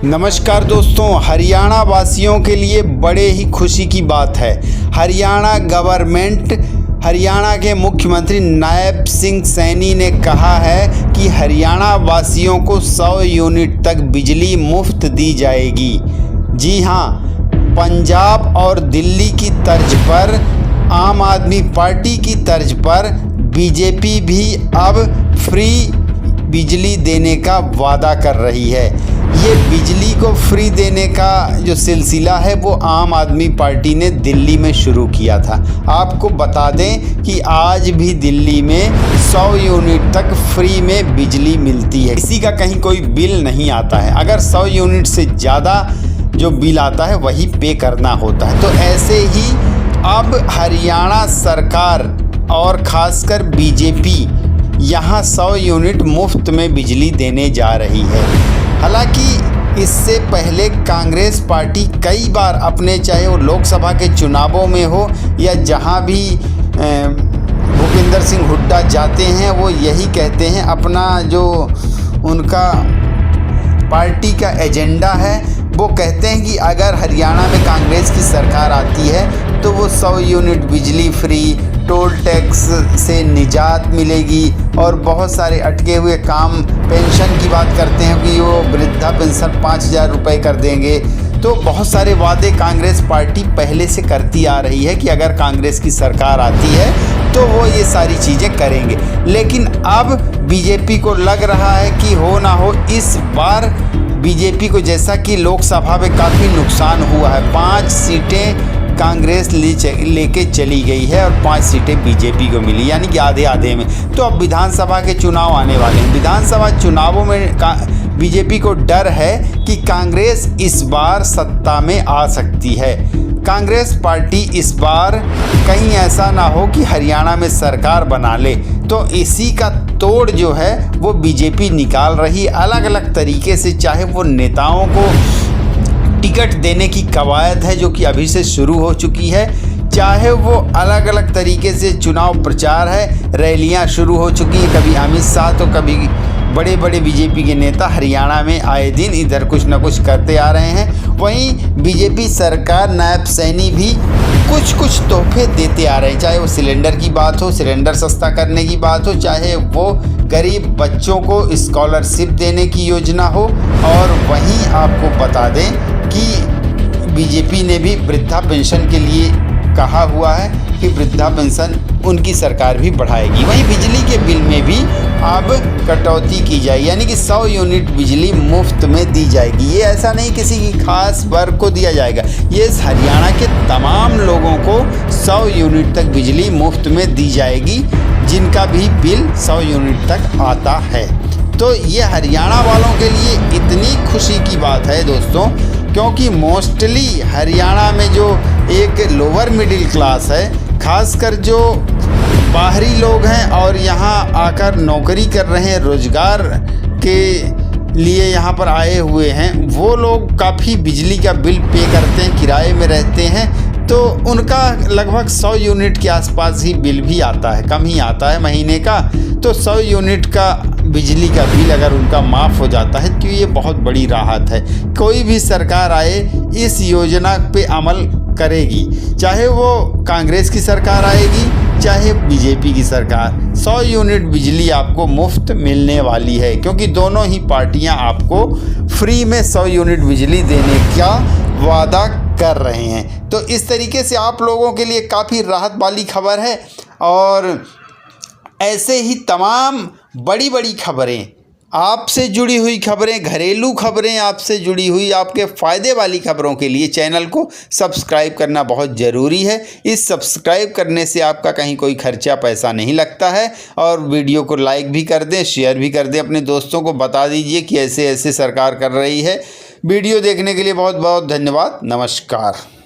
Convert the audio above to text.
नमस्कार दोस्तों, हरियाणा वासियों के लिए बड़े ही खुशी की बात है। हरियाणा गवर्नमेंट, हरियाणा के मुख्यमंत्री नायब सिंह सैनी ने कहा है कि हरियाणा वासियों को 100 यूनिट तक बिजली मुफ्त दी जाएगी। जी हाँ, पंजाब और दिल्ली की तर्ज पर, आम आदमी पार्टी की तर्ज पर बीजेपी भी अब फ्री बिजली देने का वादा कर रही है। ये बिजली को फ्री देने का जो सिलसिला है वो आम आदमी पार्टी ने दिल्ली में शुरू किया था। आपको बता दें कि आज भी दिल्ली में 100 यूनिट तक फ्री में बिजली मिलती है। किसी का कहीं कोई बिल नहीं आता है। अगर 100 यूनिट से ज़्यादा जो बिल आता है वही पे करना होता है। तो ऐसे ही अब हरियाणा सरकार और ख़ासकर बीजेपी यहाँ 100 यूनिट मुफ्त में बिजली देने जा रही है। हालांकि इससे पहले कांग्रेस पार्टी कई बार अपने, चाहे वो लोकसभा के चुनावों में हो या जहाँ भी भूपेंद्र सिंह हुड्डा जाते हैं, वो यही कहते हैं, अपना जो उनका पार्टी का एजेंडा है वो कहते हैं कि अगर हरियाणा में कांग्रेस की सरकार आती है तो वो 100 यूनिट बिजली फ्री, टोल टैक्स से निजात मिलेगी और बहुत सारे अटके हुए काम, पेंशन की बात करते हैं कि वो वृद्धा पेंशन 5,000 रुपये कर देंगे। तो बहुत सारे वादे कांग्रेस पार्टी पहले से करती आ रही है कि अगर कांग्रेस की सरकार आती है तो वो ये सारी चीज़ें करेंगे। लेकिन अब बीजेपी को लग रहा है कि हो ना हो इस बार बीजेपी को, जैसा कि लोकसभा में काफ़ी नुकसान हुआ है, 5 सीटें कांग्रेस लेके चली गई है और 5 सीटें बीजेपी को मिली, यानी कि आधे आधे में। तो अब विधानसभा के चुनाव आने वाले हैं। विधानसभा चुनावों में बीजेपी को डर है कि कांग्रेस इस बार सत्ता में आ सकती है। कांग्रेस पार्टी इस बार कहीं ऐसा ना हो कि हरियाणा में सरकार बना ले, तो इसी का तोड़ जो है वो बीजेपी निकाल रही है अलग अलग तरीके से। चाहे वो नेताओं को टिकट देने की कवायद है जो कि अभी से शुरू हो चुकी है, चाहे वो अलग अलग तरीके से चुनाव प्रचार है, रैलियां शुरू हो चुकी हैं। कभी अमित शाह तो कभी बड़े बड़े बीजेपी के नेता हरियाणा में आए दिन इधर कुछ न कुछ करते आ रहे हैं। वहीं बीजेपी सरकार, नायब सैनी भी कुछ तोहफे देते आ रहे हैं, चाहे वो सिलेंडर की बात हो, सिलेंडर सस्ता करने की बात हो, चाहे वो गरीब बच्चों को स्कॉलरशिप देने की योजना हो। और वहीं आपको बता दें कि बीजेपी ने भी वृद्धा पेंशन के लिए कहा हुआ है कि वृद्धा पेंशन उनकी सरकार भी बढ़ाएगी। वहीं बिजली के बिल में भी अब कटौती की जाएगी, यानी कि 100 यूनिट बिजली मुफ्त में दी जाएगी। ये ऐसा नहीं किसी की खास वर्ग को दिया जाएगा, ये हरियाणा के तमाम लोगों को 100 यूनिट तक बिजली मुफ्त में दी जाएगी जिनका भी बिल 100 यूनिट तक आता है। तो ये हरियाणा वालों के लिए इतनी खुशी की बात है दोस्तों, क्योंकि मोस्टली हरियाणा में जो एक लोअर मिडिल क्लास है, खासकर जो बाहरी लोग हैं और यहाँ आकर नौकरी कर रहे हैं, रोजगार के लिए यहाँ पर आए हुए हैं, वो लोग काफ़ी बिजली का बिल पे करते हैं, किराए में रहते हैं। तो उनका लगभग 100 यूनिट के आसपास ही बिल भी आता है, कम ही आता है महीने का। तो 100 यूनिट का बिजली का बिल अगर उनका माफ़ हो जाता है तो ये बहुत बड़ी राहत है। कोई भी सरकार आए इस योजना पे अमल करेगी, चाहे वो कांग्रेस की सरकार आएगी चाहे बीजेपी की सरकार, 100 यूनिट बिजली आपको मुफ्त मिलने वाली है, क्योंकि दोनों ही पार्टियां आपको फ्री में 100 यूनिट बिजली देने का वादा कर रहे हैं। तो इस तरीके से आप लोगों के लिए काफ़ी राहत वाली खबर है। और ऐसे ही तमाम बड़ी बड़ी खबरें, आपसे जुड़ी हुई खबरें, घरेलू खबरें आपसे जुड़ी हुई, आपके फ़ायदे वाली खबरों के लिए चैनल को सब्सक्राइब करना बहुत ज़रूरी है। इस सब्सक्राइब करने से आपका कहीं कोई खर्चा पैसा नहीं लगता है। और वीडियो को लाइक भी कर दें, शेयर भी कर दें, अपने दोस्तों को बता दीजिए कि ऐसे ऐसे सरकार कर रही है। वीडियो देखने के लिए बहुत बहुत धन्यवाद। नमस्कार।